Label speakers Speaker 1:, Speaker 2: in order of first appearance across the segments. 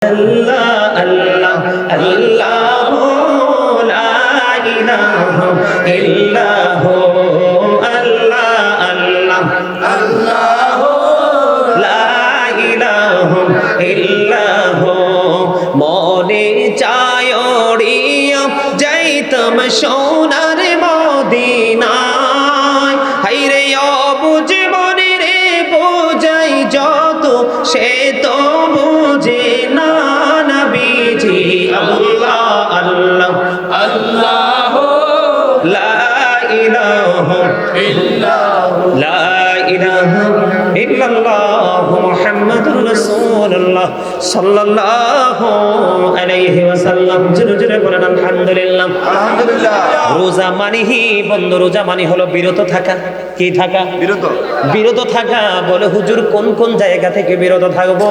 Speaker 1: আল্লাহ আল্লাহ আল্লাহ লা ইলাহা ইল্লাহ আল্লাহ আল্লাহ আল্লাহ লা ইলাহা ইল্লাহ মনে চায় ওড়িয়া যাইতাম সোনার মদিনায় হায়রে অবুঝ মনে রে বোঝাই যত সে তো বুঝে না নবীজি আল্লাহ আল্লাহ আল্লাহ লা ইলাহা ইল্লাল্লাহ লা ইলাহা ইল্লাল্লাহ মুহাম্মাদুর রাসূলুল্লাহ সাল্লাল্লাহু আলাইহি ওয়াসাল্লাম জোরে জোরে বলেন আলহামদুলিল্লাহ আলহামদুলিল্লাহ। রোজা মানেই বন্ধু, রোজা মানে হলো বিরত থাকা। কি থাকা? বিরত থাকা। বলে হুজুর কোন কোন জায়গা থেকে বিরত থাকবো?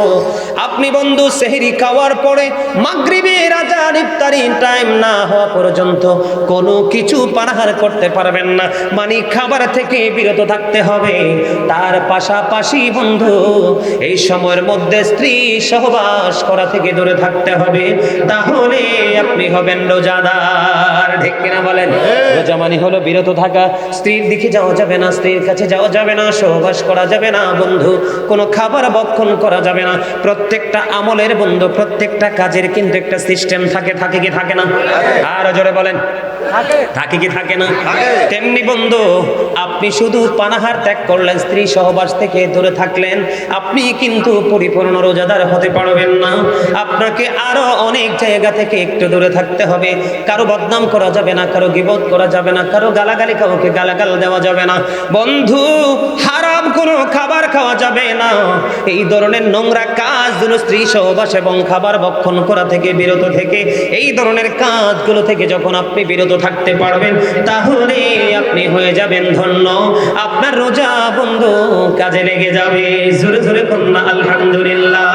Speaker 1: আপনি বন্ধু সেহরি খাওয়ার পরে মাগরিবের আজান ইফতারি টাইম না হওয়া পর্যন্ত কোনো কিছু পানাহার করতে পারবেন না, মানে খাবার থেকে বিরত থাকতে হবে। তার পাশাপাশি বন্ধু এই সময়ের মধ্যে স্ত্রী সহবাস করা থেকে দূরে থাকতে হবে, তাহলে আপনি হবেন রোজাদার। ঠিক কিনা বলেন? রোজা মানে হলো বিরত থাকা। স্ত্রীর দিকে যাওয়া যাবে না, স্ত্রীর কাছে যাওয়া যাবে না, সহবাস করা যাবে না বন্ধু, কোনো খাবার ভক্ষণ করা যাবে না। প্রত্যেকটা আমলের বন্ধু, প্রত্যেকটা কাজের কিন্তু একটা সিস্টেম থাকে। থাকে কি থাকে না? আর জোরে বলেন থাকে কি থাকে না? তেমনি বন্ধু আপনি শুধু পানাহার ত্যাগ করলেন, স্ত্রী সহবাস থেকে দূরে থাকলেন, আপনি কিন্তু পরিপূর্ণ রোজাদার হতে পারবেন না। আপনাকে আরো অনেক জায়গা থেকে একটু দূরে থাকতে হবে। কারো বদনাম করা যাবে না, কারো গীবত করা যাবে না, কারো গালাগালি, কাউকে গালাগাল দেওয়া যাবে না বন্ধু। হারাম কোনো খাবার খাওয়া যাবে না। এই ধরনের নোংরা কাজগুলো, স্ত্রী সহবাস এবং খাবার ভক্ষণ করা থেকে বিরত থেকে, এই ধরনের কাজগুলো থেকে যখন আপনি বিরত থাকতে পারবেন, তাহলে আপনি হয়ে যাবেন ধন্য। আপনার রোজা বন্ধু কাজে লেগে যাবে। জোরে জোরে বলুন আলহামদুলিল্লাহ।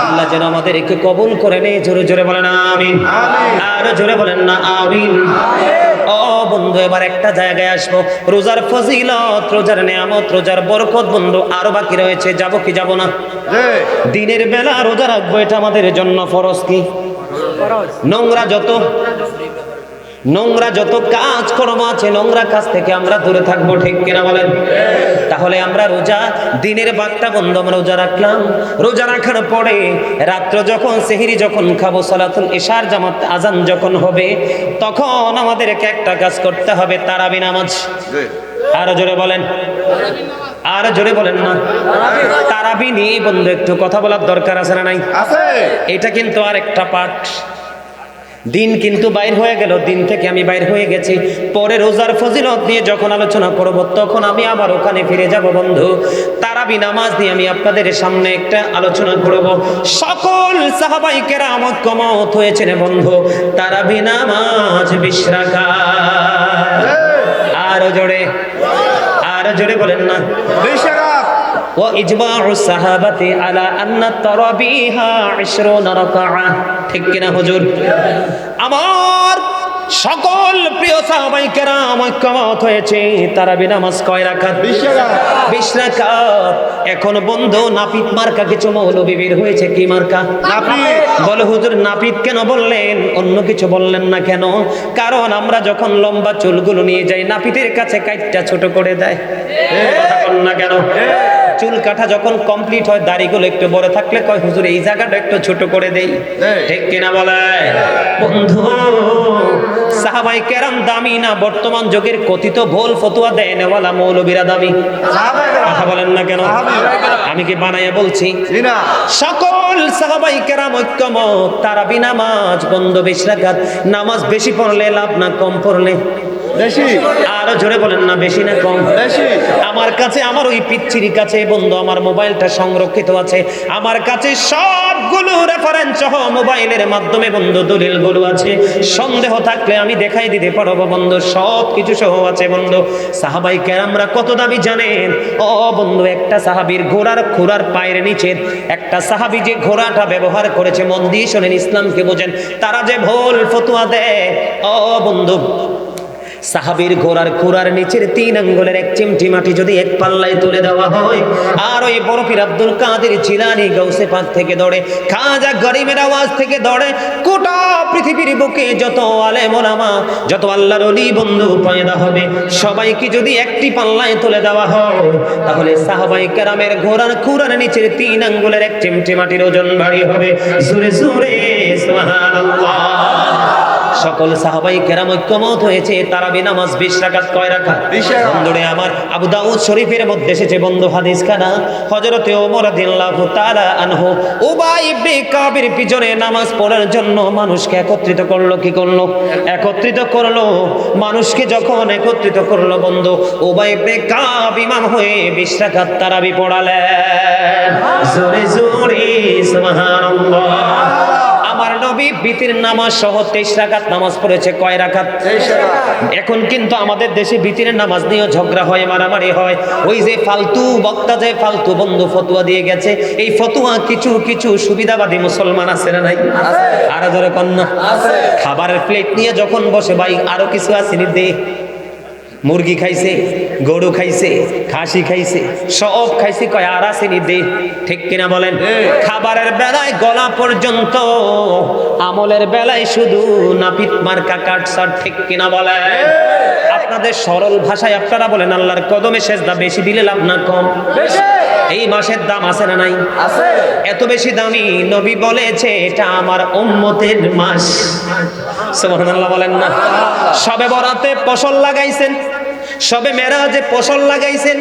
Speaker 1: আল্লাহ যেন আমাদেরকে কবুল করে নেয়। জোরে জোরে বলেন আমিন। আর জোরে বলেন না আমিন। ও বন্ধু এবার একটা জায়গায় আসবো, রোজার ফজিলত, রোজার নিয়ামত, রোজার বরকত বন্ধু আরো বাকি রয়েছে। যাব কি যাব না? দিনের বেলা রোজা রাখবো, এটা আমাদের জন্য ফরজ। কি নোংরা যত কাজ কর্ম আছে, নোংরা কাজ থেকে আমরা দূরে থাকবো। ঠিক কিনা বলেন? তাহলে আমরা রোজা দিনের ভাগটা বন্ধ আমরা রোজা রাখলাম। রোজা রাখার পরে রাত্র যখন সেহরি যখন খাবো, সালাতুল ইশার জামাত আজান যখন হবে, তখন আমাদেরকে একটা কাজ করতে হবে, তারাবি নামাজ। আরো জোরে বলেন, আর জোরে বলেন না। তারাবি নিয়ে বন্ধু একটু কথা বলার দরকার আছে না নাই? এটা কিন্তু আর একটা পাঠ। দিন কিন্তু বাইর হয়ে গেল, দিন থেকে আমি বাইর হয়ে গেছি। পরে রোজার ফজিলত নিয়ে যখন আলোচনা করব, তখন আমি আবার ওখানে ফিরে যাব বন্ধু। তারাবি নামাজ নিয়ে আমি আপনাদের সামনে একটা আলোচনা করব। সকল সাহাবায়ে কেরাম ঐক্যমত হয়েছেন বন্ধু, তারাবি নামাজ 20 রাকাত। আর জোরে বলেন না 20 রাকাত। وإجماع الصحابة على أن التراويح 20 ركعة। ঠিক কিনা হুজুর? আমার সকল প্রিয় সাহাবায়ে কেরাম ঐক্যমত হয়েছে, তারাবি নামাজ কয় রাকাত? 20 রাকাত। এখন বন্ধু নাপিত মার্কা কিছু মৌলবি বের হয়েছে। কি মার্কা? নাপিত। বলে হুজুর নাপিত কেন বললেন, অন্য কিছু বললেন না কেন? কারণ আমরা যখন লম্বা চুলগুলো নিয়ে যাই, নাপিতের কাছে কাইটটা ছোট করে দেয়। কথা বল না কেন? চুল কাটা যখন কমপ্লিট হয়, দাড়িগুলো একটু বড় থাকলে কয় হুজুর এই জায়গাটা একটু ছোট করে দেই। ঠিক কিনা বলে বন্ধু? সাহাবায়ে কেরাম দামি না বর্তমান যুগের কথিত ভুল ফতোয়া দেয় নেওয়ালা মৌলবীরা দামি? কথা বলেন না কেন? আমি কি বানাইয়া বলছি? সকল সাহাবায়ে কেরাম ঐক্যমত, তারাবি নামাজ বন্ধু 20 রাকাত। নামাজ বেশি পড়লে লাভ না কম পড়লে বেশি? আরো জোরে বলেন না বেশি না কম? বেশি। আমার কাছে, আমার ওই পিচ্চির কাছে বন্ধু আমার মোবাইলটা সংরক্ষিত আছে। আমার কাছে সবগুলো রেফারেন্স সহ মোবাইলের মাধ্যমে বন্ধু দলিলগুলো আছে। সন্দেহ থাকলে আমি দেখাই দিতে পারবো বন্ধু, সব কিছু সহ আছে বন্ধু। সাহাবায়ে কেরামরা কত দাবি জানেন? ও বন্ধু একটা সাহাবীর ঘোড়ার খুরার পায়ের নিচে একটা সাহাবী যে ঘোড়াটা ব্যবহার করেছে, মন দিয়ে শোনেন, ইসলামকে বোঝেন, তারা যে ভুল ফতোয়া দেয় ও বন্ধু, সাহাবীর ঘোড়ার খুরার নিচের 3 আঙ্গুলের এক চিমটি মাটি যদি এক পাল্লায় তুলে দেওয়া হয়, আর ওই বড় পীর আব্দুল কাদের জিলানী গাউসে পাক থেকে ধরে, খাজা গরিবের আওয়াজ থেকে ধরে, গোটা পৃথিবীর বুকে যত আলেম ওলামা, যত আল্লাহর ওলি বন্ধু পয়দা হবে, সবাইকে যদি একটি পাল্লায় তুলে দেওয়া হয়, তাহলে সাহাবায়ে কেরামের ঘোড়ার খুরার নিচের 3 আঙ্গুলের এক চিমটি মাটির ওজন ভারী হবে। জোরে জোরে সুবহানাল্লাহ। সকল সাহাবায়ে কেরাম ঐক্যমত হয়েছে তারাবি নামাজ 20 রাকাত। কয় রাকাত? 20 রাকাত। বন্ধুরে আমার, আবু দাউদ শরীফের মধ্যে এসেছে বন্ধু হাদিস খানা, হযরতে ওমর রাদিয়াল্লাহু তাআলা আনহু উবাই ইবনে কাবের পিছনে নামাজ পড়ার জন্য মানুষকে একত্রিত করলো। কি করলো? একত্রিত করলো। মানুষকে যখন একত্রিত করলো বন্ধু, উবাই ইবনে কাব ইমাম হয়ে 20 রাকাত তারাবি পড়ালেন। জোরে জোরে সুবহানাল্লাহ। আমার নবী বিতির নামাজ সহ 23 রাকাত নামাজ পড়েছে। কয় রাকাত? 23 রাকাত। এখন কিন্তু আমাদের দেশে বিতিরের নামাজ নিয়ে ঝগড়া হয়, মারামারি হয়। ওই যে ফালতু বক্তা, যে ফালতু বন্ধু ফতোয়া দিয়ে গেছে, এই ফতোয়া কিছু কিছু সুবিধাবাদী মুসলমান আছে না নাই? আছে। আরো জোরে কন্যা আছে। খাবারের প্লেট নিয়ে যখন বসে, ভাই আরো কিছু আসেনি দে, মুরগি খাইছে, গরু খাইছে, খাসি খাইছে, সব খাইছে, কয় আর আসেনি দে। ঠিক কিনা বলেন? খাবারের বেলায় গলা পর্যন্ত, আমলের বেলায় শুধু নাপিত মার্কা কাটছাট। ঠিক কিনা বলেন? আপনাদের সরল ভাষায় আপনারা বলেন আল্লাহর কদমে সেজদা বেশি দিলে লাভ না কম? বেশি। এই মাসের দাম আছে না নাই? আছে। এত বেশি দামি নবী বলেছে এটা আমার উম্মতের মাস। সুবহানাল্লাহ বলেন না? সবে বরাতে ফসল লাগাইছেন, সবে মেরাজে ফসল লাগাইছেন,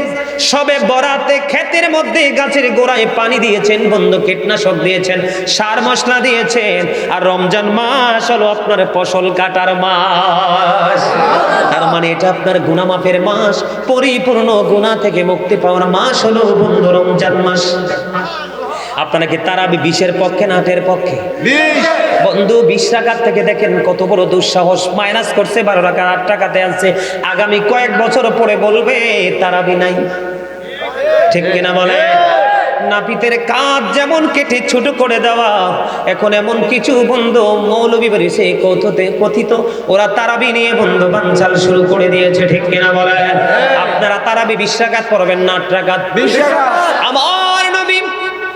Speaker 1: সবে বরাতে ক্ষেতের মধ্যে গাছের গোড়ায় পানি দিয়েছেন, বন্ধ কীটনাশক দিয়েছেন, সার মশলা দিয়েছেন, আর রমজান মাস হলো আপনার ফসল কাটার মাস। তার মানে এটা আপনার গুনাহ মাফের মাস, পরিপূর্ণ গুনাহ থেকে মুক্তি পাওয়ার মাস হলো বন্ধু রমজান মাস। আপনারা কি তারাবি 20-এর পক্ষে না 8-এর পক্ষে? 20। বন্ধু 20 রাকাত থেকে দেখেন কত বড় দুঃসাহস, মাইনাস করছে 12 রাকাত, 8 টাকাতে আনছে। আগামী কয়েক বছর পরে বলবে তারাবি নাই। ঠিক কিনা বলে? নাপিতের কাজ যেমন কেটে ছোট করে দেওয়া, এখন এমন কিছু বন্ধু মৌলবী বেরিয়েছে কথিত ওরা তারাবি নিয়ে বন্ধু বানচাল শুরু করে দিয়েছে। ঠিক কিনা বলে? আপনারা তারাবি 20 রাকাত পড়বেন না 8 রাকাত? 20 রাকাত। আমার নবী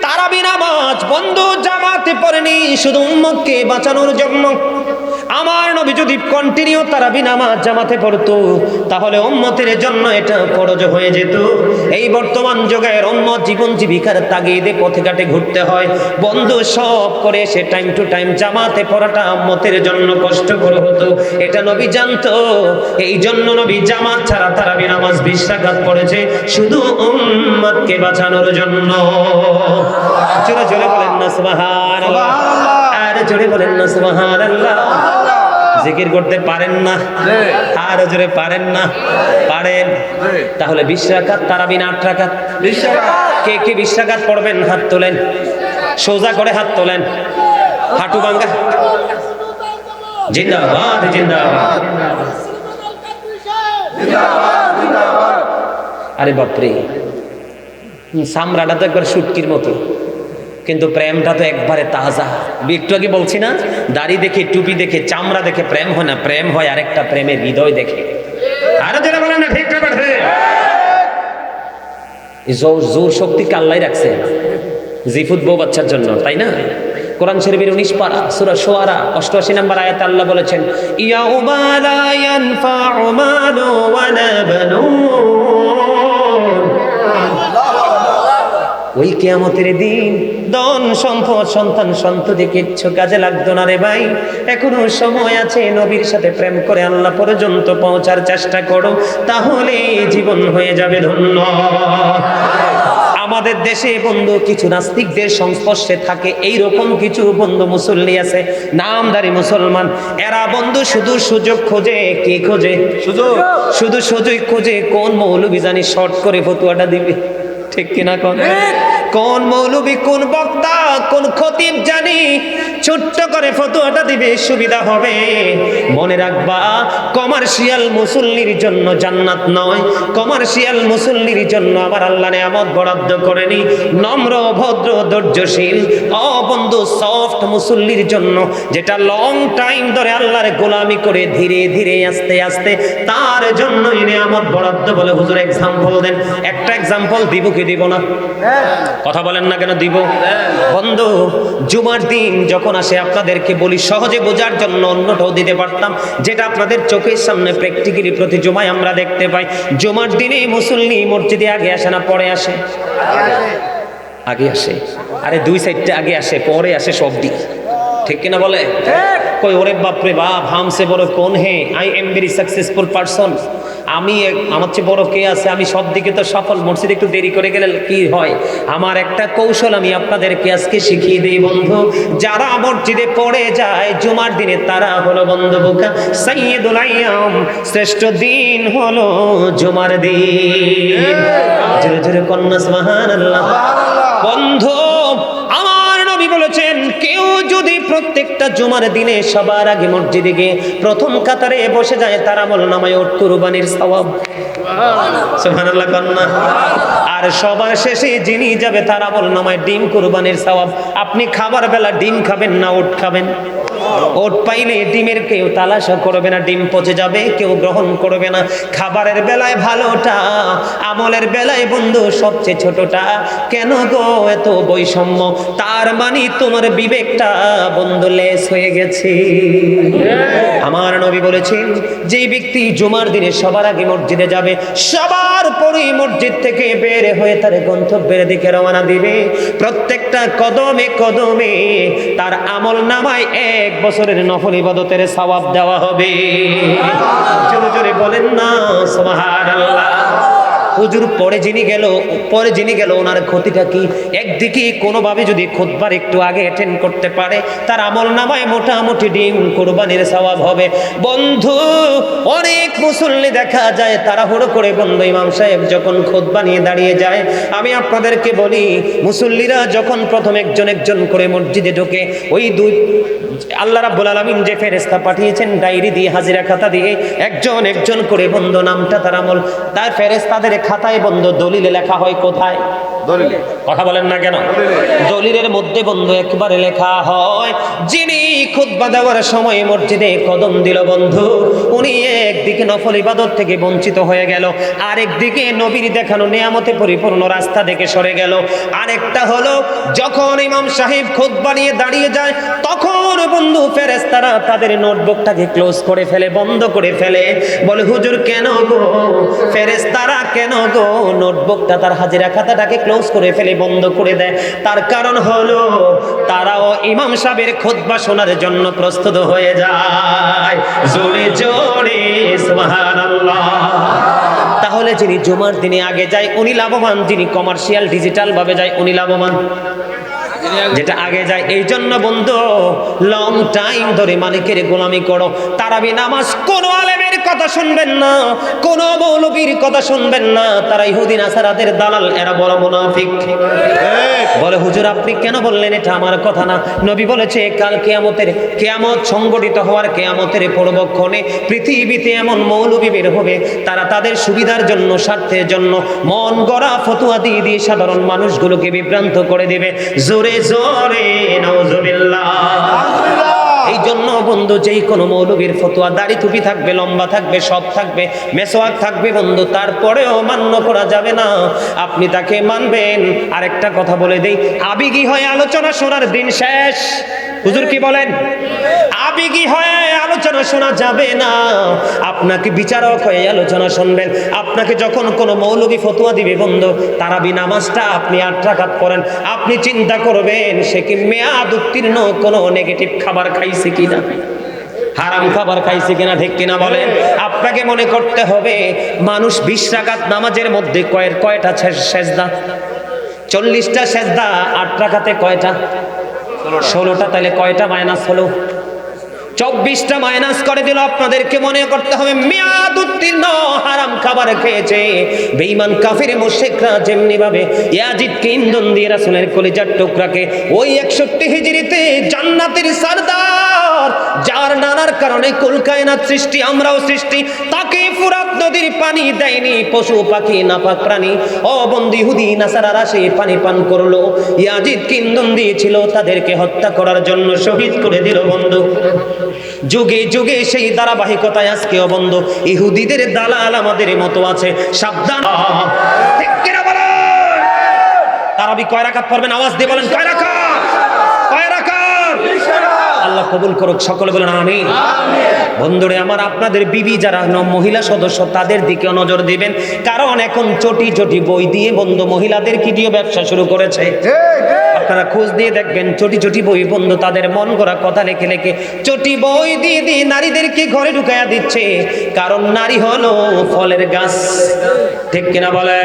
Speaker 1: তারাবি নামাজ বন্ধু জামাতে পড়েনি শুধু উম্মতকে বাঁচানোর জন্য। আমার নবী যদি কন্টিনিউ তারাবি নামাজ জামাতে পড়তো, তাহলে উম্মতের জন্য এটা ফরজ হয়ে যেত। এই বর্তমান যুগের উম্মত জীবন জীবিকার তাগিদে পথে ঘাটে ঘুরতে হয়, বন্ধু সব করে সে টাইম টু টাইম জামাতে পড়াটা উম্মতের জন্য কষ্টকর হতো। এটা নবী জানতো, এই জন্য নবী জামাত ছাড়া তারাবি নামাজ 20 রাকাত পড়েছে শুধু উম্মতকে বাঁচানোর জন্য। জোরে জোরে বলেন না সুবহানাল্লাহ। আর জোরে বলেন না সুবহানাল্লাহ। জিকির করতে পারেন না? আর জোরে পারেন না? পারেন। তাহলে 20 রাকাত তারাবি না 8 রাকাত? 20 রাকাত। কে কে 20 রাকাত পড়বেন হাত তোলেন, সোজা করে হাত তোলেন, হাঁটু ভাঙা। জিন্দাবাদ জিন্দাবাদ জিন্দাবাদ। আরে বাপরে, সামরাটা তো একবার শুটকির মতো, কিন্তু প্রেমটা তো একবারে তাজা। একটু আগে বলছি না, দাড়ি দেখে, টুপি দেখে, চামড়া দেখে প্রেম হয় না, প্রেম হয় আরেকটা প্রেমের হৃদয় দেখে। আরো যারা বলেন না ঠিক ঠিক আছে। জোর শক্তি আল্লাহ রাখছে জিফুত বউ বাচ্চার জন্য, তাই না? কোরআন শরীফের 19 পারা সূরা শুআরা 88 নম্বর আয়াতে আল্লাহ বলেছেন, ইয়াউমা লা ইয়ানফাউ মালু ওয়ালা বানুন। ওই কিয়ামতের দিন ধন সম্পদ সন্তান সন্ততি কিচ্ছু কাজে লাগতো না রে ভাই। এখনো সময় আছে, নবীর সাথে প্রেম করে আল্লাহ পর্যন্ত পৌঁছার চেষ্টা করো, তাহলে জীবন হয়ে যাবে ধন্য। আমাদের দেশে বন্ধু কিছু নাস্তিকদের সংস্পর্শে থাকে, এইরকম কিছু বন্ধু মুসল্লি আছে, নামধারী মুসলমান। এরা বন্ধু শুধু সুযোগ খোঁজে। কি খোঁজে? সুযোগ। শুধু সুযোগ খোঁজে কোন মৌলবী জানি শর্ট করে ফতোয়াটা দিবে। ঠিক কিনা? কোন মৌলবী, কোন বক্তা, কোন খতিব জানি ছোট্ট করে ফতোয়াটা দিবে, সুবিধা হবে। মনে রাখবা, কমার্শিয়াল মুসল্লির জন্য জান্নাত নয়, কমার্শিয়াল মুসল্লির জন্য আমার আল্লাহ নেয়ামত বরাদ্দ করেনি। নম্র, ভদ্র, ধৈর্যশীল, বন্ধু সফট মুসল্লির জন্য, যেটা লং টাইম ধরে আল্লাহর গোলামি করে ধীরে ধীরে আস্তে আস্তে, তার জন্যই নেয়ামত বরাদ্দ। বলে হুজুর এক্সাম্পল দেন। একটা এক্সাম্পল দিব কি দিব না? কথা বলেন না কেন? দিব। বন্ধু, জুমার দিন যখন আসে, আপনাদেরকে বলি সহজে বোঝার জন্য, অন্যটাও দিতে পারতাম, যেটা আপনাদের চোখের সামনে প্র্যাকটিক্যালি প্রতি জুমায় আমরা দেখতে পাই। জুমার দিনে মুসল্লি মসজিদে আগে আসে না পরে আসে? আগে আসে। আরে দুই সাইডটা আগে আসে, পরে আসে সব দিক, ঠিক কিনা বলে? কই ওরে বাপরে বাপ, হামসে বড় কোন হে, I am very successful person, আমি আমার চেয়ে বড় কে আছে, আমি সব দিকে তো সফল। মসজিদে একটু দেরি করে গেলে কি হয়? আমার একটা কৌশল আমি আপনাদেরকে আজকে শিখিয়ে দিই বন্ধু। যারা মসজিদে পড়ে যায় জুমার দিনে, তারা হলো বন্ধু বোকা। সাইয়্যিদুল আইয়াম, শ্রেষ্ঠ দিন হলো জুমার দিন। জোরে জোরে কন্যা সুবহানাল্লাহ। বন্ধু, আমার নবী বলেছেন, কেউ যদি প্রত্যেকটা জুমার দিনে সবার আগে মসজিদে গিয়ে প্রথম কাতারে বসে যায়, তার আমল নামায় ওট কুরবানির সওয়াব। সুবহানাল্লাহ কন্যা। আর সবার শেষে যিনি যাবে, তার আমল নামায় ডিম কুরবানির সওয়াব। আপনি খাবার বেলা ডিম খাবেন না ওট খাবেন? ওট পাইলে ডিমের কেউ তালাশা করবে না, ডিম পচে যাবে, কেউ গ্রহণ করবে না। খাবারের বেলায় ভালোটা, আমলের বেলায় বন্ধু সবচেয়ে ছোটটা। কেন গো এত বৈষম্য? তার মানে তোমার বিবেকটা বন্ধু লেস হয়ে গেছে। আমার নবী বলেছেন, যেই ব্যক্তি জুমার দিনে সবার আগে মসজিদে যাবে, সবার পরেই মসজিদ থেকে বের হয়ে তার গন্তব্যের দিকে রওনা দিবে, প্রত্যেকটা কদমে কদমে তার আমল নামায় 1 বছরের নফল ইবাদতের সওয়াব দেওয়া হবে। জোরে জোরে বলেন না সুবহানাল্লাহ। হুজুর পরে যিনি গেল ওনার ক্ষতিটা কি? একদিকে কোনোভাবে যদি খুতবার একটু আগে অ্যাটেন্ড করতে পারে, তার আমল নামায় মোটামুটি ডিম কুরবানির সওয়াব হবে। বন্ধু, অনেক মুসল্লি দেখা যায় তাড়াহুড়ো করে বন্ধু ইমাম সাহেব যখন খুতবা নিয়ে দাঁড়িয়ে যায়, আমি আপনাদেরকে বলি, মুসল্লিরা যখন প্রথম একজন একজন করে মসজিদে ঢোকে, ওই দুই আল্লাহ রাব্বুল আলামিন যে ফেরেশতা পাঠিয়েছেন ডায়েরি দিয়ে, হাজিরা খাতা দিয়ে, একজন একজন করে বন্ধু নামটা তার আমল, তার ফেরেশতাদের খাতায় বন্ধু দলিলে লেখা হয়। কোথায়? দলিলে। কথা বলেন না কেন? দলিলের মধ্যে বন্ধু একবারে লেখা হয়, যিনি খুতবা দেওয়ার সময় মসজিদে কদম দিল বন্ধু, উনি একদিকে নফল ইবাদত থেকে বঞ্চিত হয়ে গেল, আরেকদিকে নবীর দেখানো নিয়ামতে পরিপূর্ণ রাস্তা থেকে সরে গেল। আরেকটা হলো, যখন ইমাম সাহেব খুতবা নিয়ে দাঁড়িয়ে যায়, তখন বন্ধু ফেরেশতারা তাদের নোটবুকটাকে ক্লোজ করে ফেলে, বন্ধ করে ফেলে। বলে হুজুর কেন গো? ফেরেশতারা কেন গো নোটবুকটা, তার হাজিরা খাতাটাকে ক্লোজ করে ফেলে, বন্ধ করে দেয়? তার কারণ হলো, তারাও ইমাম সাহেবের খুতবা শোনার জন্য প্রস্তুত হয়ে যায়। জোরে জোরে সুবহানাল্লাহ। তাহলে যিনি জুমার দিনে আগে যায় উনি লাভবান, যিনি কমার্শিয়াল ডিজিটাল ভাবে যায় উনি লাভবান, যেটা আগে যায়। এই জন্য বন্ধু, লং টাইম ধরে মালিকের গোলামি করো। তারাবি নামাজ কোন আলেমের কথা শুনবেন না, কোন মৌলবীর কথা শুনবেন না, তারা ইহুদি নাসারাদের দালাল, এরা বড় মুনাফিক। বলে হুজুর আপনি কেন বললেন? এটা আমার কথা না, নবী বলেছে কাল কিয়ামত সংগঠিত হওয়ার কিয়ামতের পূর্বক্ষণে পৃথিবীতে এমন মৌলবী বের হবে, তারা তাদের সুবিধার জন্য, স্বার্থের জন্য মন গড়া ফতোয়া দিয়ে দিয়ে সাধারণ মানুষগুলোকে বিভ্রান্ত করে দেবে। জোরে জোরে নাউজুবিল্লাহ। এই জন্য বন্ধু, যেই কোনো মৌলবীর ফতোয়া, দাড়ি টুপি থাকবে, লম্বা থাকবে, সব থাকবে, মেসওয়াক থাকবে বন্ধু, তারপরেও মান্য করা যাবে না, আপনি তাকে মানবেন। আরেকটা কথা বলে দেই, আবেগী হয়ে আলোচনা শোনার দিন শেষ। হুজুর কি বলেন? আবেগী হয়ে আলোচনা শোনা যাবে না, আপনাকে বিচারক হয়ে আলোচনা শুনবেন। আপনাকে যখন কোনো মৌলবী ফতোয়া দিবে বন্ধু, তারাবি নামাজটা আপনি 8 রাকাত পড়েন, আপনি চিন্তা করবেন সে কি মেয়াদ উত্তীর্ণ কোনো নেগেটিভ খাবার খাইছে কিনা, হারাম খাবার খাইছে কিনা, ঠিক কিনা বলেন? আপনাকে মনে করতে হবে, মানুষ 20 রাকাত নামাজের মধ্যে কয়টা সেজদা? 40টা সেজদা, 8 রাকাতে কয়টা? 16টা। তাহলে কয়টা মাইনাস হলো? 24টা মাইনাস করে দিল। আপনাদেরকে মনে করতে হবে মেয়াদ উত্তীর্ণ হারাম খাবার খেয়েছে বেঈমান কাফির মুশরিকরা যেমনি ভাবে ইয়াজিদকে ইন্ধন দিয়ে রাসূলের কলিজার টুকরাকে ওই 61 হিজরিতে জান্নাতের সরদার যার নানার কারণে কুল কায়নাত সৃষ্টি, আমরাও সৃষ্টি, তাকে ফুরাত নদীর পানি দেয়নি পশু পাখি নাপাক প্রাণী ও বন্দী ইহুদি নাসারারা সেই পানি পান করলো। ইয়াজিদকে ইন্ধন দিয়েছিল তাদেরকে হত্যা করার জন্য, শহীদ করে দিল বন্ধু। যুগে যুগে সেই ধারাবাহিকতায় আজকেও বন্ধু ইহুদিদের দালাল আমাদের মতো আছে। সাবধান। ঠিক কিনা বলেন? তারাবি কয় রাকাত পড়বেন? আওয়াজ দিয়ে বলেন কয় রাকাত? কয় রাকাত? আল্লাহ কবুল করুক, সকলে বলেন আমিন। বন্ধুরে আমার, আপনাদের বিবি যারা মহিলা সদস্য তাদের দিকেও নজর দিবেন, কারণ এখন চটি চটি বই দিয়ে বন্ধু মহিলাদের কিডিও ব্যবসা শুরু করেছে। আপনারা খোঁজ দিয়ে দেখবেন চটি চটি বই বন্ধু তাদের মন গড়া কথা লেখে লেখে চটি বই দিয়ে দিয়ে নারীদেরকে ঘরে ঢুকাইয়া দিচ্ছে। কারণ নারী হলো ফলের গাছ। ঠিক কিনা বলে?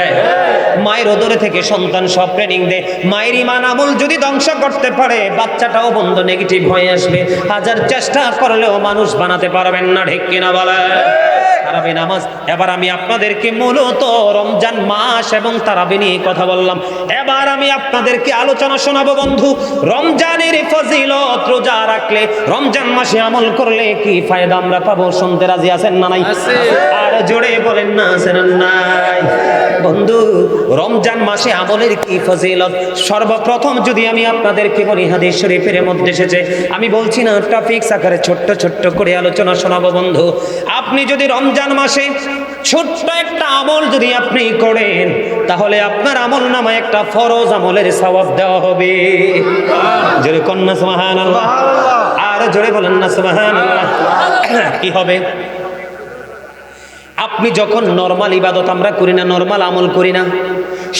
Speaker 1: মায়ের ওদরে থেকে সন্তান সব ট্রেনিং দেয়। মায়ের ইমান আমল যদি ধ্বংস করতে পারে বাচ্চাটাও বন্ধু নেগেটিভ হয়ে আসবে। হাজার চেষ্টা করলেও মানুষ বানাতে পারবেন না। ঠিক কিনা বলে? তারাবি নামাজ। এবার আমি আপনাদেরকে মূলত রমজান মাস এবং তারাবি নিয়ে কথা বললাম। এবার আমি আপনাদেরকে আলোচনা শোনাবো বন্ধু রমজানের ফজিলত। রোজা রাখলে, রমজান মাসে আমল করলে কি ফায়দা আমরা পাবো? শুনতে রাজি আছেন না নাই? আর জোরে বলেন না আছেন নাই? বন্ধু রমজান মাসে আমলের কি ফজিলত? সর্বপ্রথম যদি আমি আপনাদেরকে বলি হাদিস শরীফের মধ্যে এসেছে, আমি বলছি না টপিকস আকারে ছোট্ট ছোট্ট করে আলোচনা শোনাবো বন্ধু। আপনি যদি রমজান মাসে ছোট্ট একটা আমল যদি আপনি করেন তাহলে আপনার আমল নামায় একটা ফরজ আমলের সওয়াব দেওয়া হবে। জোরে কন্যা সুবহানাল্লাহ। আর জোরে বলেন না সুবহানাল্লাহ। কি হবে? আপনি যখন নরমাল ইবাদত আমরা করি না, নরমাল আমল করি না,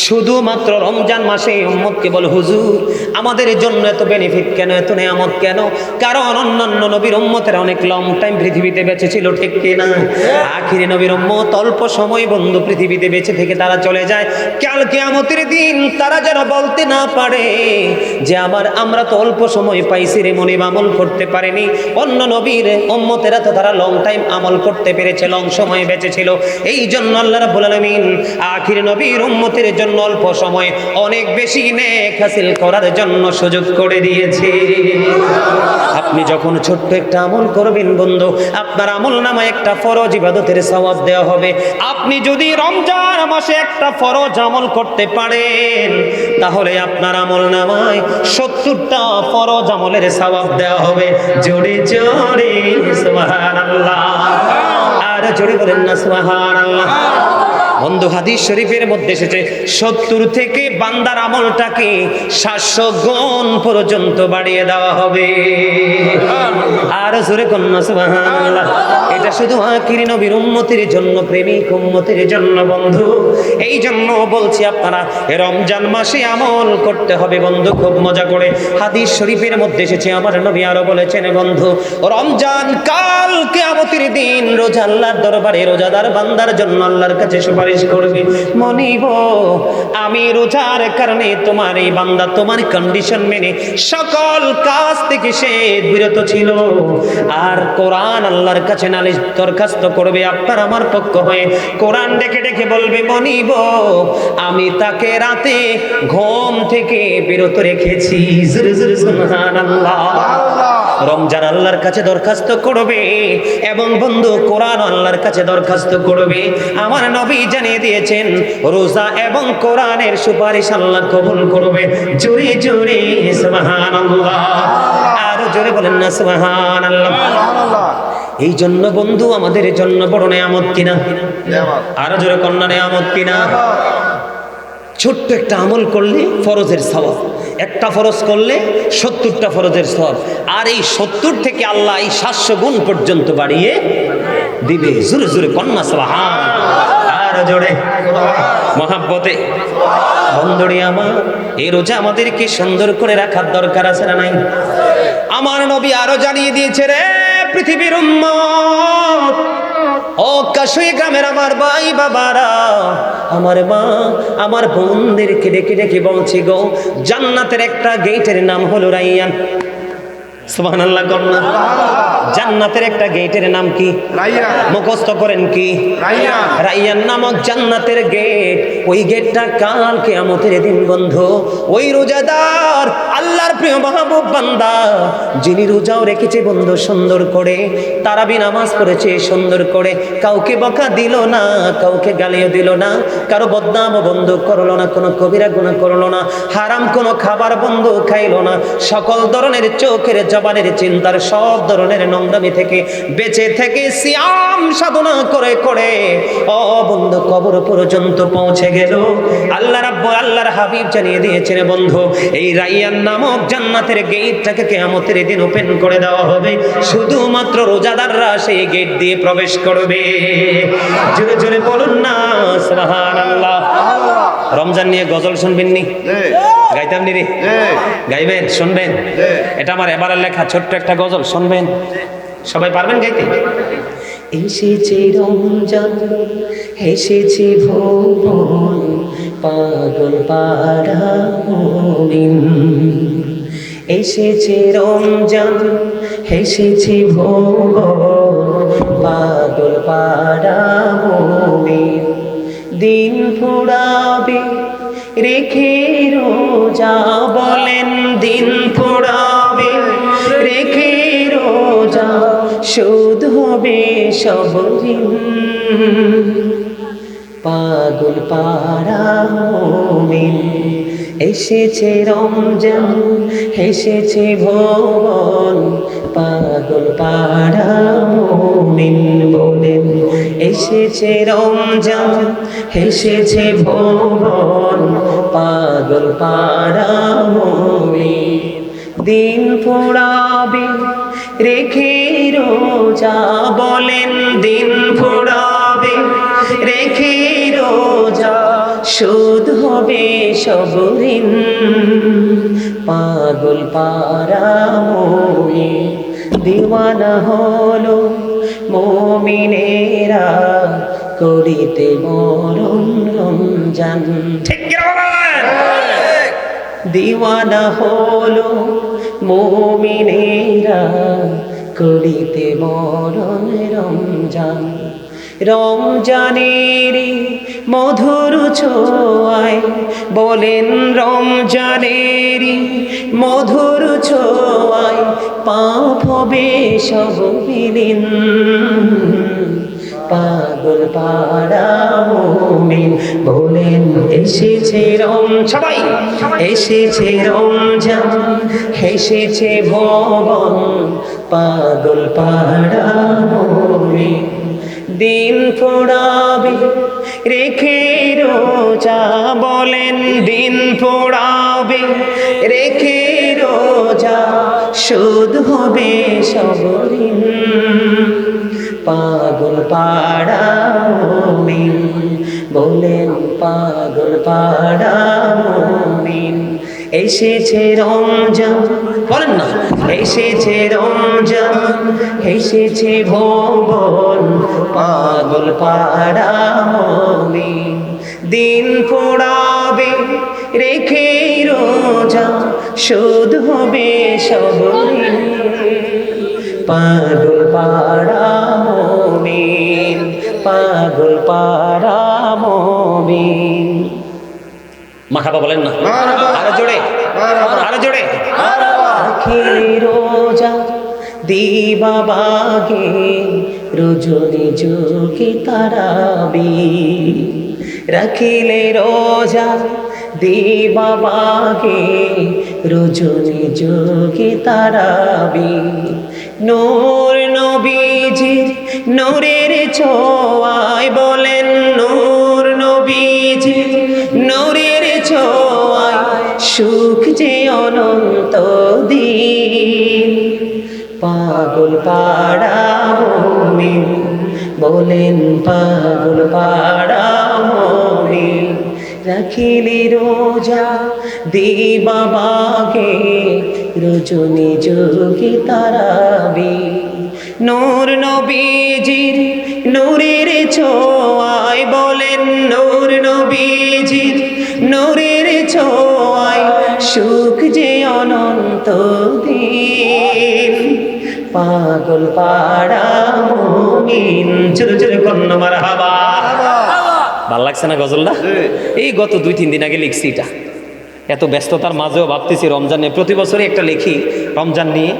Speaker 1: শুধুমাত্র রমজান মাসে উম্মতকে বলে হুজুর আমাদের জন্য এত বেনিফিট কেন, এত নিয়ামত কেন? কারণ অন্যান্য নবীর উম্মতেরা অনেক লং টাইম পৃথিবীতে বেঁচে ছিল। ঠিক কিনা? আখিরি নবীর উম্মত অল্প সময় বন্ধু পৃথিবীতে বেঁচে থেকে তারা চলে যায়। কাল কিয়ামতের দিন তারা যেন বলতে না পারে যে আমরা তো অল্প সময় পাইছি রে মনিব, আমল করতে পারেনি। অন্য নবীর উম্মতেরা তো তারা লং টাইম আমল করতে পেরেছে, লং সময় বেঁচে ছিল। এই জন্য আল্লাহ রাব্বুল আলামিন আখির নবীর উম্মতের জন্য অল্প সময় অনেক বেশি নেক হাসিল করার জন্য সুযোগ করে দিয়েছে। আপনি যখন ছোট্ট একটা আমল করবেন বন্ধু আপনার আমল নামায় একটা ফরজ ইবাদতের সওয়াব দেওয়া হবে। আপনি যদি রমজান মাসে একটা ফরজ আমল করতে পারেন তাহলে আপনার আমল নামায় 70টা ফরজ আমলের সওয়াব দেওয়া হবে। জোরে জোরে সুবহানাল্লাহ। আর জোরে বলেন না সুবহানাল্লাহ। বন্ধু হাদিস শরীফের মধ্যে এসেছে 70 থেকে বান্দার আমলটাকে 700 গুণ পর্যন্ত বাড়িয়ে দেওয়া হবে। আর জোরে কন্যা সুবহানাল্লাহ। এটা শুধু আখিরি নবীর উম্মতের জন্য, প্রেমিক উম্মতের জন্য বন্ধু। এই জন্য বলছি আপনারা রমজান মাসে আমল করতে হবে বন্ধু খুব মজা করে। হাদিস শরীফের মধ্যে এসেছে আমার নবী আরো বলেছেন বন্ধু রমজান কাল কিয়ামতের দিন রোজা আল্লাহর দরবারে রোজাদার বান্দার জন্য আল্লাহর কাছে সুপারিশ করবে, মনিব আমি রোজার কারণে তোমার এই বান্দা তোমার কন্ডিশন মেনে সকল কাজ থেকে সে বিরত ছিল। আর কোরআন আল্লাহর কাছে নালিশ দরখাস্ত করবে আপনার আমার পক্ষ হয়ে। কোরআন ডেকে ডেকে বলবে মনিব আমি তাকে রাতে ঘুম থেকে বিরত রেখেছি। জোরে জোরে সুবহানাল্লাহ। রমজান আল্লাহর কাছে দরখাস্ত করবে এবং বন্ধু কোরআন আল্লাহর কাছে দরখাস্ত করবে। আমার নবী জানিয়ে দিয়েছেন রোজা এবং কোরআনের সুপারিশ আল্লাহ কবুল করবে। জোরে জোরে সুবহানাল্লাহ। আর জোরে বলেন না সুবহানাল্লাহ। এই জন্য বন্ধু আমাদের জন্য বড় নিয়ামত কিনা? আর জোরে কন্যা নিয়ামত কিনা? ছোট্ট একটা আমল করলে ফরজের সওয়াব, একটা ফরজ করলে 70টা ফরজের সওয়াব। আর এই 70 থেকে আল্লাহ এই 700 গুণ পর্যন্ত বাড়িয়ে দিবে। জোরে জোরে কন্যা সুবহানাল্লাহ। আর জোরে মহাব্বতে বন্ধুরে আমার এই রোজা আমাদেরকে সুন্দর করে রাখার দরকার আছে না নাই? আমার নবী আরো জানিয়ে দিয়েছে রে পৃথিবীর উম্মত, ও কাশুই গ্রামের আমার ভাই বাবারা, আমার মা আমার বোনদেরকে ডেকে ডেকে বলছি গো জান্নাতের একটা গেটের নাম হলো রাইয়ান। সুবহানাল্লাহ কন্যা। জান্নাতের একটা গেটের নাম কি?
Speaker 2: রাইয়ান।
Speaker 1: মুখস্থ করেন কি?
Speaker 2: রাইয়ান।
Speaker 1: রাইয়ান নামক জান্নাতের গেট। ওই গেটটা কাল কিয়ামতের দিন বন্ধ। ওই রোজাদার আল্লাহর প্রিয় মাহবুব বান্দা, যিনি রোজাও রেখেছে বন্ধু সুন্দর করে, তারাবি নামাজ পড়েছে সুন্দর করে, কাউকে বকা দিল না, কাউকে গালিও দিল না, কারো বদনাম বন্ধ করলো না, কোনো কবিরা গুনাহ করলো না, হারাম কোনো খাবার বন্ধ খাইলো না, সকল ধরনের চোখের জবানের চিন্তার সব ধরনের নোংরামি থেকে বেঁচে থেকে সিয়াম সাধনা করে করে ও বন্ধু কবর পর্যন্ত পৌঁছে গেল। আল্লাহর হাবিব জানিয়ে দিয়েছেন বন্ধু, এই রাইয়ান নামক জান্নাতের গেটটাকে কিয়ামতের দিন ওপেন করে দেওয়া হবে, শুধুমাত্র রোজাদাররা সেই গেট দিয়ে প্রবেশ করবে। জোরে জোরে বলুন না সুবহানাল্লাহ। রমজান নিয়ে গজল শুনবেন নি? গাইতাম নি রে? গাইবেন? শুনবেন? এটা আমার এবারের লেখা ছোট্ট একটা গজল, শুনবেন? সবাই পারবেন গাইতে? এসেছে রমজান, এসেছে ভুবন, পাগল পাড়া মুমিন। এসেছে রমজান, এসেছে ভুবন, পাগল পাড়া মুমিন। দিন ফুরাবে রেখে রোজা, বলেন দিন ফুরাবে রেখে রোজা, শোধ হবে সব ঋণ। পাগল পাড়া মুমিন। এসেছে রমজান, এসেছে ভুবন, পাগল পাড়া মুমিন। বলেন এসেছে রমজান, এসেছে ভুবন, পাগল পাড়া মুমিন। দিন ফুরাবে রেখে রোজা, বলেন দিন ফুরাবে রেখে রোজা, শোধ হবে সব ঋণ। পাগল পাড়া মুমিন। দিওয়ানা হলো মুমিনেরা, করিতে মরণ রমজান। ঠিক কি বলেন? দিওয়ানা হলো মুমিনেরা, করিতে মরণ রমজান। রমজানেরই মধুর ছোঁয়ায়, বলেন রমজানেরই মধুর ছোঁয়ায়, পাপ হবে সব বিলীন। পাগল পাড়া মুমিন। বলেন এসেছে সবাই এসেছে রমজান, এসেছে ভুবন, পাগল পাড়া মুমিন। দিন ফুরাবে রেখে রোজা, বলেন দিন ফুরাবে রেখে রোজা, শোধ হবে সব ঋণ। পাগল পাড়া মুমিন। বলেন পাগল পাড়া মুমিন। এসেছে রমজান, বলেন না এসেছে রমজান, এসেছে ভুবন, পাগল পাড়া মুমিন। দিন ফুরাবে রেখে রোজা, শোধ হবে সব ঋণ। পাগল পাড়া মুমিন, পাগল পাড়া মুমিন। মারহাবা বলেন না? আরো জোরে, আরো জোরে। রাখিলে রোজা দিবা বাগে, রজনী যোগী তারাবি। রাখিলে রোজা দিবা বাগে, রজনী যোগী তারাবি। নূর নবীজির নূরের ছোঁয়ায়, বলেন নূর নবীজির নূরের ছোঁয়ায়, সুখ যে অনন্ত দিন। পাগল পাড়া মুমিন। বলেন পাগল পাড়া মুমিন। রাখিলে রোজা দিবা বাগে, রজনী যোগী তারাবি। নূর নবীজির নূরের ছোঁয়ায়, বলেন নূর নবীজির নূরের ছোঁয়ায়, সুখ যে অনন্ত দিন। পাগল পাড়া মুমিন, জোরে জোরে কন্যা মারহাবা। ভাল লাগছে না গজলটা? এই গত 2-3 দিন আগে লিখছি এটা। এত ব্যস্ততার মাঝেও ভাবতেছি রমজান নিয়ে, প্রতি বছরই একটা লিখি রমজান নিয়ে,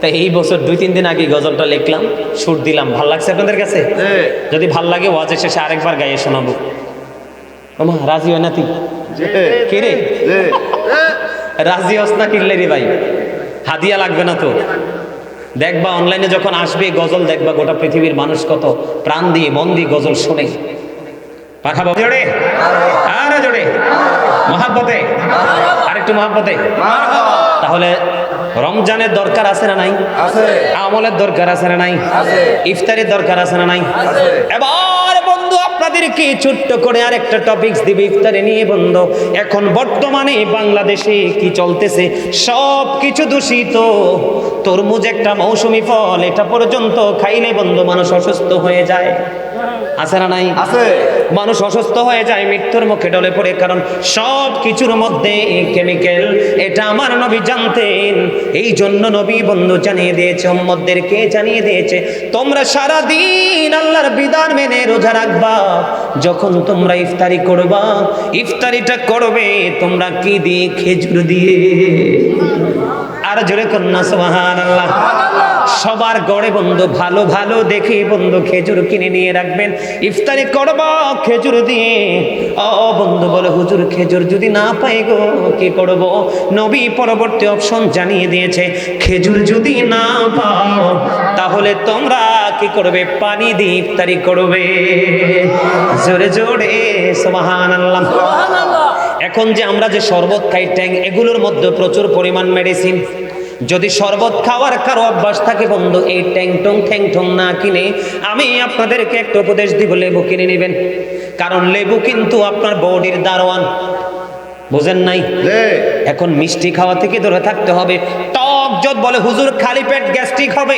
Speaker 1: তাই এই বছর 2-3 দিন আগে গজলটা লিখলাম, সুর দিলাম। ভাল লাগছে আপনাদের কাছে? যদি ভাল লাগে ওয়াজের শেষে আরেকবার গাইয়ে শোনাবো। ওমা রাজি হয় না তুই? কে রে রাজি হস না? কিনলে রে ভাই, হাদিয়া লাগবে না তো? দেখবা অনলাইনে যখন আসবে গজল, দেখবা গোটা পৃথিবীর মানুষ কত প্রাণ দিয়ে মন দিয়ে গজল শোনে। পাঠাবো জোরে, আরে জোরে, মহাব্বতে, আরেকটু মহাব্বতে। তাহলে রমজানের দরকার আছে না নাই? আমলের দরকার আছে না নাই? ইফতারের দরকার আছে না নাই? এবার বন্ধু আপনাদেরকে ছোট্ট করে আরেকটা টপিকস দিবে ইফতারে নিয়ে। বন্ধু, এখন বর্তমানে বাংলাদেশে কি চলতেছে? সব কিছু দূষিত। তরমুজ একটা মৌসুমী ফল, এটা পর্যন্ত খাইলে বন্ধু মানুষ অসুস্থ হয়ে যায়। আছে না নাই? আছে। মানুষ অসুস্থ হয়ে যায়, মৃত্যুর মুখে ঢলে পড়ে, কারণ সব কিছুর মধ্যে কেমিক্যাল। এটা আমার নবী জানতেন, এই জন্য নবী বন্ধু জানিয়ে দিয়েছে, উম্মতদেরকে জানিয়ে দিয়েছে, তোমরা সারা দিন আল্লাহর বিধান মেনে রোজা রাখবা। যখন তোমরা ইফতারি করবা, ইফতারিটা করবে তোমরা কি দিয়ে? খেজুর দিয়ে। আর জোরে কন্যা সুবহানাল্লাহ। সবার গড়ে বন্ধু ভালো ভালো দেখে বন্ধু খেজুর কিনে নিয়ে রাখবেন, ইফতারি করবা খেজুর দিয়ে। ও বন্ধু বলে, হুজুর খেজুর যদি না পাই গো কি করব? নবী পরবর্তী অপশন জানিয়ে দিয়েছে, খেজুর যদি না পাও তাহলে তোমরা কি করবে? পানি দিয়ে ইফতারি করবে। জোরে জোরে সুবহানাল্লাহ। এখন যে আমরা যে শরবত খাই, ট্যাং, এগুলোর মধ্যে প্রচুর পরিমাণ মেডিসিন। যদি শরবত খাওয়ার কারো অভ্যাস থাকে বন্ধু, এই ট্যাং ঠং না কিনে আমি আপনাদেরকে একটা উপদেশ দিব, লেবু কিনে নেবেন। কারণ লেবু কিন্তু আপনার বডির দারোয়ান, বুঝেন নাই? এখন মিষ্টি খাওয়া থেকে দূরে থাকতে হবে। টক যত বলে হুজুর খালি পেট গ্যাস্ট্রিক হবে,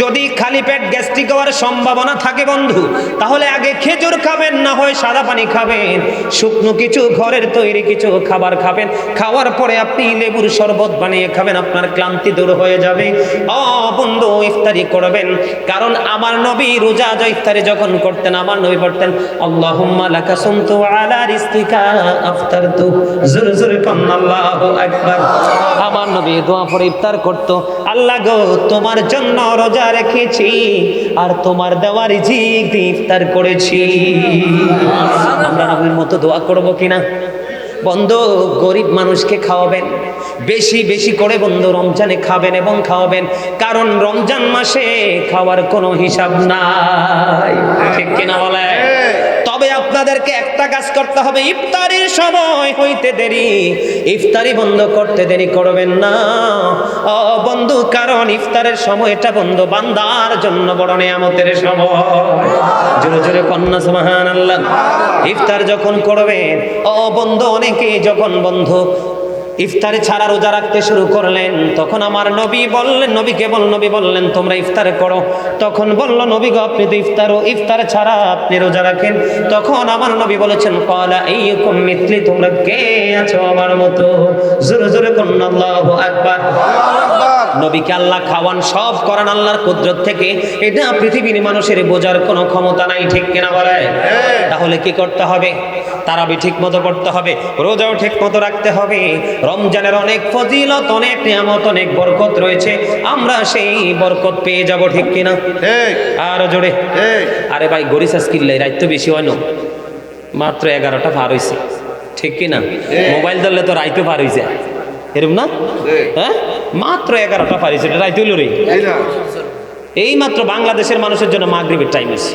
Speaker 1: যদি খালি পেট গ্যাস্ট্রিক হওয়ার সম্ভাবনা থাকে বন্ধু, তাহলে আগে খেজুর খাবেন, না হয় সাদা পানি খাবেন, শুকনো কিছু ঘরের তৈরি কিছু খাবার খাবেন। খাওয়ার পরে আপনি লেবুর শরবত বানিয়ে খাবেন, আপনার ক্লান্তি দূর হয়ে যাবে। ও বন্ধু, ইফতারি করবেন, কারণ আমার নবী রোজা ইফতারি যখন করতেন, আমার নবী পড়তেন, আল্লাহুম্মা লাকা সুমতু আলা রিজকিকা আফতারতু। জোরে জোরে কান্না, আল্লাহু আকবার। আমার নবী দোয়া পড়ে ইফতার করত, আল্লাহ গো তোমার জন্য রোজা রেখেছি আর তোমার দেওয়া রিজিক দিয়ে ইফতার করেছি। আমরা নবীর মতো দোয়া করব কিনা? বন্ধু, গরিব মানুষকে খাওয়াবেন, বেশি বেশি করে বন্ধু রমজানে খাবেন এবং খাওয়াবেন, কারণ রমজান মাসে খাওয়ার কোনো হিসাব নাই, ঠিক কিনা বলে? তবে আপনাদেরকে একটা কাজ করতে হবে, ইফতারির সময় হইতে দেরি, ইফতারি বন্ধ করতে দেরি করবেন না ও বন্ধু, কারণ ইফতারের সময়টা বন্ধু বান্দার জন্য বড় নিয়ামতের সময়। জোরে জোরে কন্যা সুবহানাল্লাহ। ইফতার যখন করবেন ও বন্ধু, অনেকে যখন বন্ধু ইফতারি ছাড়া রোজা রাখতে শুরু করলেন, তখন আমার নবী বললেন, নবী বললেন তোমরা ইফতার করো। তখন বলল, নবী গো আপনি তো ইফতার ছাড়া আপনি রোজা রাখেন। তখন আমার নবী বলেছেন, ক্বালা আইয়ুকুম মিথলি, তোমরা কে আছো আমার মতো? জোরে জোরে বলুন আল্লাহু আকবার। নবীকে আল্লাহ খাওয়ান, সব করান আল্লাহর কুদরত থেকে, এটা পৃথিবীর মানুষের বোঝার কোনো ক্ষমতা নাই, ঠিক কিনা বলে? তাহলে কি করতে হবে? তারাবি ঠিক মতো পড়তে হবে, রোজাও ঠিক মতো রাখতে হবে। রমজানের অনেক ফজিলত, অনেক নিয়ামত, অনেক বরকত রয়েছে, আমরা সেই বরকত পেয়ে যাব, ঠিক কিনা? আর জোরে। আরে ভাই, গরিসাস কিনলে রাত তো বেশি হয় না, মাত্র 11টা পার হয়েছে, ঠিক কিনা? মোবাইল ধরলে তো রাইতে পার হয়ে যায়, এরকম না? হ্যাঁ, মাত্র 11টা পার হয়েছে, রাইতে হইল রে। এই মাত্র বাংলাদেশের মানুষের জন্য মাগরিবের টাইম আছে,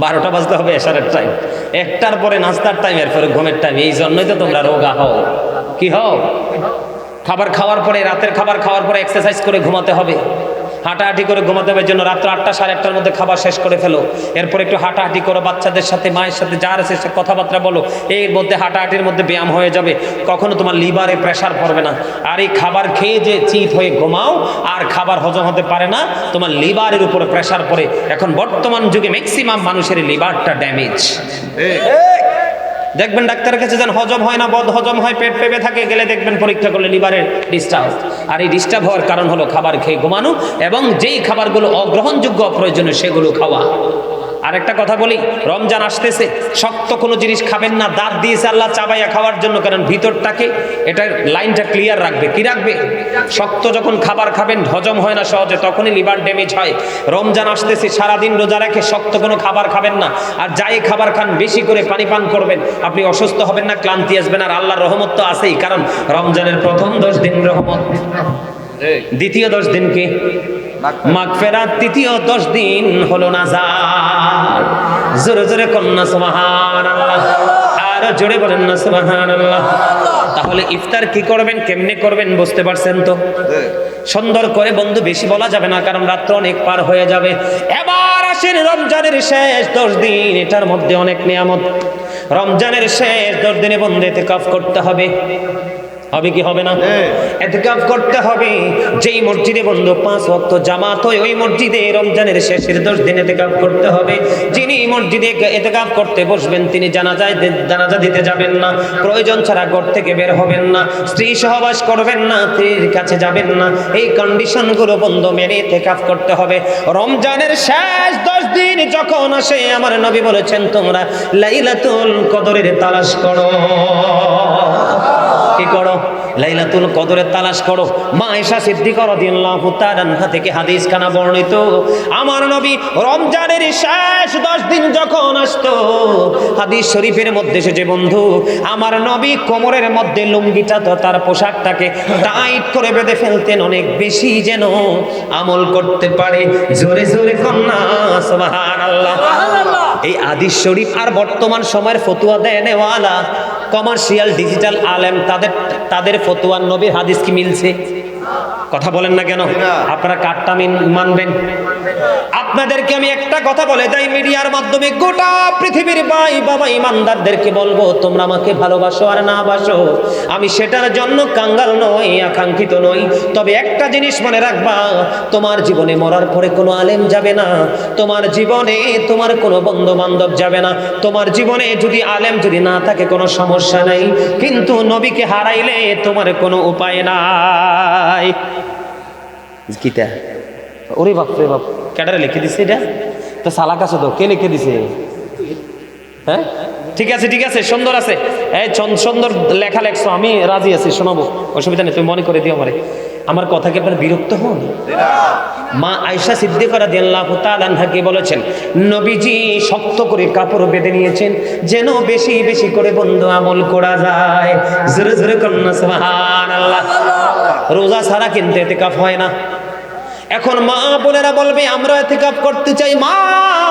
Speaker 1: 12টা বাজতে হবে এশারের টাইম, 1টার পরে নাস্তার টাইম, এরপরে ঘুমের টাইম। এই জন্যই তো তোমরা রোগা হও। কি হও? খাবার খাওয়ার পরে, রাতের খাবার খাওয়ার পরে এক্সারসাইজ করে ঘুমাতে হবে, হাঁটাহাঁটি করে ঘুমাতে হবে। জন্য রাত্র 8টা সাড়ে 8টার মধ্যে খাবার শেষ করে ফেলো, এরপর একটু হাঁটাহাঁটি করো, বাচ্চাদের সাথে, মায়ের সাথে, যার আছে সে কথাবার্তা বলো, এর মধ্যে হাঁটাহাঁটির মধ্যে ব্যায়াম হয়ে যাবে, কখনো তোমার লিভারে প্রেশার পড়বে না। আর এই খাবার খেয়ে যে চিত হয়ে ঘুমাও আর খাবার হজম হতে পারে না, তোমার লিভারের উপরে প্রেশার পড়ে। এখন বর্তমান যুগে ম্যাক্সিমাম মানুষের লিভারটা ড্যামেজ। দেখবেন ডাক্তারের কাছে যান, হজম হয় না, বদ হজম হয়, পেট পেপে থাকে, গেলে দেখবেন পরীক্ষা করলে লিভারের ডিস্টার্ব। আর এই ডিস্টার্ব হওয়ার কারণ হলো খাবার খেয়ে ঘুমানো এবং যেই খাবারগুলো অগ্রহণযোগ্য অপ্রয়োজনীয় সেগুলো খাওয়া। আরেকটা কথা বলি, রমজান আসতেছে, শক্ত কোনো জিনিস খাবেন না। দাঁত দিয়েছে আল্লাহ চাবাইয়া খাওয়ার জন্য, কারণ ভিতরটাকে এটা লাইনটা ক্লিয়ার রাখবে। কি রাখবে? শক্ত যখন খাবার খাবেন হজম হয় না সহজে, তখনই লিভার ড্যামেজ হয়। রমজান আসতেছে, সারাদিন রোজা রেখে শক্ত কোনো খাবার খাবেন না। আর যাই খাবার খান বেশি করে পানি পান করবেন, আপনি অসুস্থ হবেন না, ক্লান্তি আসবেন। আর আল্লাহর রহমত তো আছেই, কারণ রমজানের প্রথম 10 দিন রহমত, দ্বিতীয় 10 দিন কি মাগফিরাত, তৃতীয় 10 দিন হলো নাজাত। জোরে জোরে কন্যা সুবহানাল্লাহ, আর জোরে বলেন না সুবহানাল্লাহ। তাহলে ইফতার কি করবেন, কেমনে করবেন বুঝতে পারছেন তো? সুন্দর করে বন্ধু, বেশি বলা যাবে না, কারণ রাত্র অনেক পার হয়ে যাবে। এবার আসেন রমজানের শেষ 10 দিন, এটার মধ্যে অনেক নিয়ামত। রমজানের শেষ 10 দিনে বন্ধু ইতিকাফ করতে হবে। হবে কি হবে না? ইতিকাফ করতে হবে। যেই মসজিদে বন্ধু 5 ওয়াক্ত জামাত হয়, ওই মসজিদে রমজানের শেষের 10 দিন ইতিকাফ করতে হবে। যিনি মসজিদে ইতিকাফ করতে বসবেন, তিনি জানাজা দিতে যাবেন না, প্রয়োজন ছাড়া ঘর থেকে বের হবেন না, স্ত্রী সহবাস করবেন না, স্ত্রীর কাছে যাবেন না। এই কন্ডিশনগুলো বন্ধু মেনে ইতিকাফ করতে হবে। রমজানের শেষ 10 দিন যখন আসে, আমার নবী বলেছেন, তোমরা লাইলাতুল কদরের তালাশ করো। কি করো? লাইলাতুল কদরের তালাশ করো। মা আয়েশা সিদ্দিকা রাদিয়াল্লাহু তাআলা আনহা থেকে হাদিস খানা বর্ণিত, আমার নবী রমজানের শেষ 10 দিন যখন আসতো, হাদিস শরীফের মধ্যে এসেছে বন্ধু, আমার নবী কোমরের মধ্যে লুঙ্গিটা তো তার পোশাকটাকে টাইট করে বেঁধে ফেলতেন, অনেক বেশি যেন আমল করতে পারে। জোরে জোরে কন্যা সুবহানাল্লাহ। এই হাদিস শরীফ আর বর্তমান সময়ের ফতোয়া দেয় নেওয়ালা কমার্শিয়াল ডিজিটাল আলেম, তাদের ফতোয়ার নবীর হাদিস কি মিলছে? কথা বলেন না কেন? আপনারা কাটটা মানবেন? আপনাদেরকে আমি একটা কথা বলে যাই, মিডিয়ার মাধ্যমে গোটা পৃথিবীর ভাই বাবা ইমানদারদেরকে বলবো, তোমরা আমাকে ভালোবাসো আর না বাসো, আমি সেটার জন্য কাঙ্গাল নই, আকাঙ্ক্ষিত নই। তবে একটা জিনিস মনে রাখবা, তোমার জীবনে মরার পরে কোনো আলেম যাবে না, তোমার জীবনে তোমার কোনো বন্ধু বান্ধব যাবে না, তোমার জীবনে যদি আলেম যদি না থাকে কোনো সমস্যা নাই, কিন্তু নবীকে হারাইলে তোমার কোনো উপায় নাই। গীতা ওরে বাপ রে বাপ, ক্যাডারে লিখে দিছে এটা তো? সালাক আছে তো? কে লিখে দিছে? হ্যাঁ, ঠিক আছে ঠিক আছে, সুন্দর আছে, এই সুন্দর লেখা লেখছো, আমি রাজি আছি, শোনাবো, অসুবিধা নেই, তুমি মনে করে দিও আমারে। আমার কথা কি আপনারা বিরক্ত হন? মা আয়েশা সিদ্দিকা রাদিয়াল্লাহু তাআলা আনহাকে বলেছেন, নবীজি শক্ত করে কাপড় বেঁধে নিয়েছেন, যেন বেশি বেশি করে বন্ধু আমল করা যায়। জোরে জোরে কন্যা সুবহানাল্লাহ। রোজা ছাড়া কিন্তু ইতিকাফ হয় না। এখন মা বোনেরা বলবে, আমরা ইতিকাফ করতে চাই। মা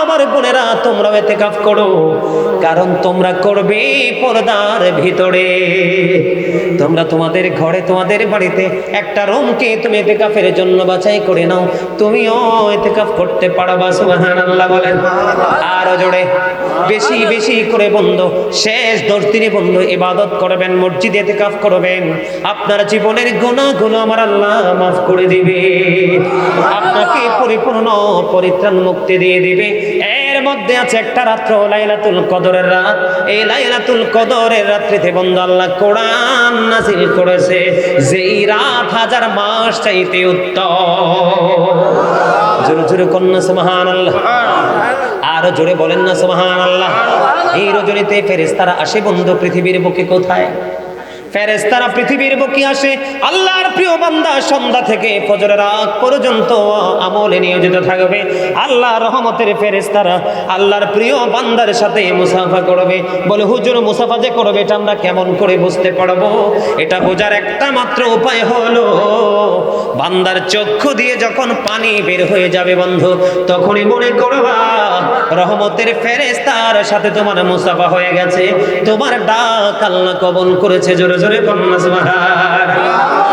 Speaker 1: আমার বোনেরা, তোমরাও ইতিকাফ করো, কারণ তোমরা করবে পর্দার ভিতরে। তোমরা তোমাদের ঘরে, তোমাদের বাড়িতে একটা রুমকে তুমি ইতিকাফের জন্য বাছাই করে নাও, তুমিও ইতিকাফ করতে পারবা। সুবহানাল্লাহ বলেন আরো জোরে। বেশি বেশি করে বন্ধু শেষ 10 দিনে বন্ধু ইবাদত করবেন, মসজিদে ইতিকাফ করবেন, আপনার জীবনের গুনাহগুলো আমার আল্লাহ মাফ করে দিবে, আপনাকে পরিপূর্ণ পরিত্রাণ মুক্তি দিয়ে দিবে। এর মধ্যে আছে একটা রাত্র লাইলাতুল কদরের রাত। এই লাইলাতুল কদরের রাত্রিতে বন্ধু আল্লাহ কোরআন নাযিল করেছে, যেই রাত 1000 মাস চাইতে উত্তম। জোরে জোরে কন্যা সুবহানাল্লাহ, আরো জোরে বলেন না সুবহানাল্লাহ। এই রজনীতে ফেরেশতারা আসে বন্ধু পৃথিবীর বুকে। কোথায়? ফেরেশতারা পৃথিবীর বুকে আসে। আল্লাহর প্রিয় বান্দা সন্ধ্যা থেকে ফজরের আগ পর্যন্ত আমলে নিয়োজিত থাকবে। আল্লাহর রহমতের ফেরেশতারা আল্লাহর প্রিয় বান্দার সাথে মুসাফা করবে। বলে হুজুর, মুসাফা যে করবে এটা আমরা কেমন করে বুঝতে পারবো? এটা বোঝার একটা মাত্র উপায় হলো, বান্দার চক্ষু দিয়ে যখন পানি বের হয়ে যাবে বন্ধু, তখনই মনে করবা রহমতের ফেরেশতার সাথে তোমার মুসাফা হয়ে গেছে, তোমার ডাক আল্লাহ কবুল করেছে। জোরে জোরে কন্যা সুবহানাল্লাহ।